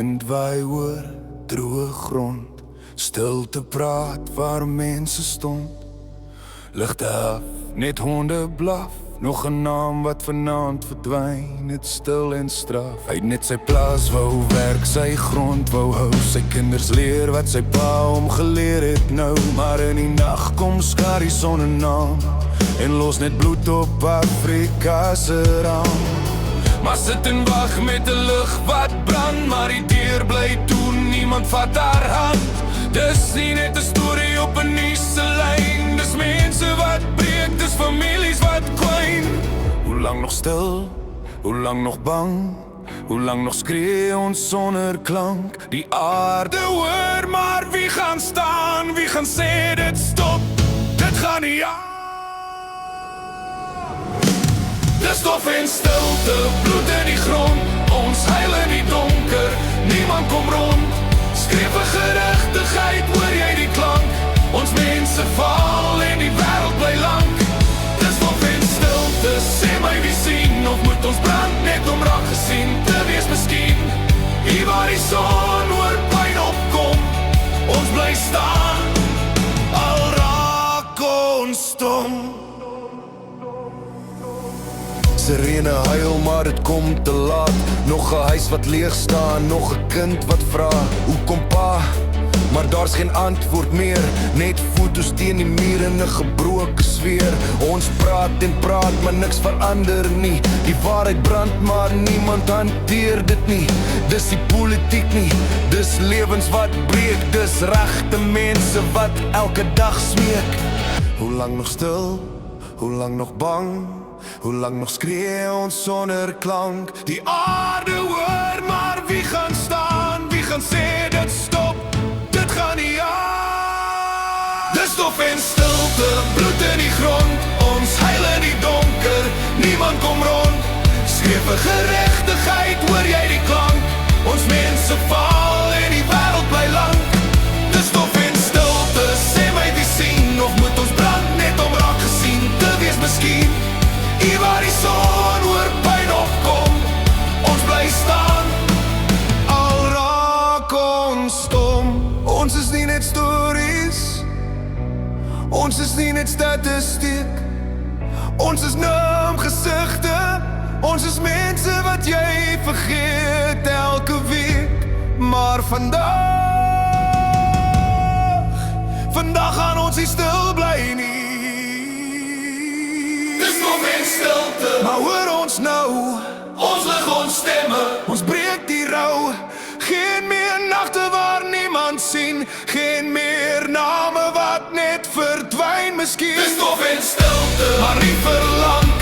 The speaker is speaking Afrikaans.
Wind waai oor droë grond, stilte praat waar mense stond. Ligte af, net honde blaf, nog 'n naam wat vanaand verdwyn, het stil en straf. Hy het net sy plaas wou werk, sy grond wou hou, sy kinders leer wat sy pa hom geleer het nou. Maar in die nag kom skaar die son 'n naam en los net bloed op Afrika se raam. Maar sit en wag met 'n lig wat brand, maar die deur bly toe, niemand vat haar hand. Dis nie net 'n storie op 'n nuuslyn, dis mense wat breek, dis families wat kwyn. Hoe lang nog stil, hoe lang nog bang, hoe lang nog skree ons sonder klank? Die aarde hoor, maar wie gaan staan, wie gaan sê dit stop, dit gaan nie aan. Dis stof en stilte, bloed in die grond, ons huil in die donker, niemand kom rond. Skreef 'n gerechtigheid, hoor jy die klank? Ons mense val en die wêreld bly lank. Dis stof en stilte, sê my wie sien, of moet ons brand net om raak gesien te wees miskien? Hier waar die son oor pyn opkom, ons bly staan, al raak ons stom. Sirene huil, maar het kom te laat. Nog 'n huis wat leeg staan, nog 'n kind wat vra, hoe kom pa? Maar daar's geen antwoord meer, net foto's teen die muur en 'n gebroke sfeer. Ons praat en praat, maar niks verander nie. Die waarheid brand, maar niemand hanteer dit nie. Dis die politiek nie, dis lewens wat breek, dis regte mense wat elke dag smeek. Hoe lang nog stil, hoe lang nog bang, hoe lang nog skree ons sonder klank? Die aarde hoor, maar wie gaan staan, wie gaan sê dit stop, dit gaan nie aan. Dis stof en stilte, bloed in die grond, ons huil in die donker, niemand kom rond. Skreef 'n gerechtigheid, hoor jy die klank? Ons mense val en die wêreld bly lank. Dis stof en stilte, sê my wie sien, of moet ons brand net om raak gesien te wees miskien? Hier waar die son oor pyn opkom, ons bly staan, al raak ons stom. Ons is nie net stories, ons is nie net statistiek, ons is naamgesigte, ons is mense wat jy vergeet elke week. Maar vandag gaan ons nie stil bly nie. Stilte, maar hoor ons nou, ons lig ons stemme, ons breek die rou. Geen meer nagte waar niemand sien, geen meer name wat net verdwyn miskien. Dis stof en stilte, maar nie verlang.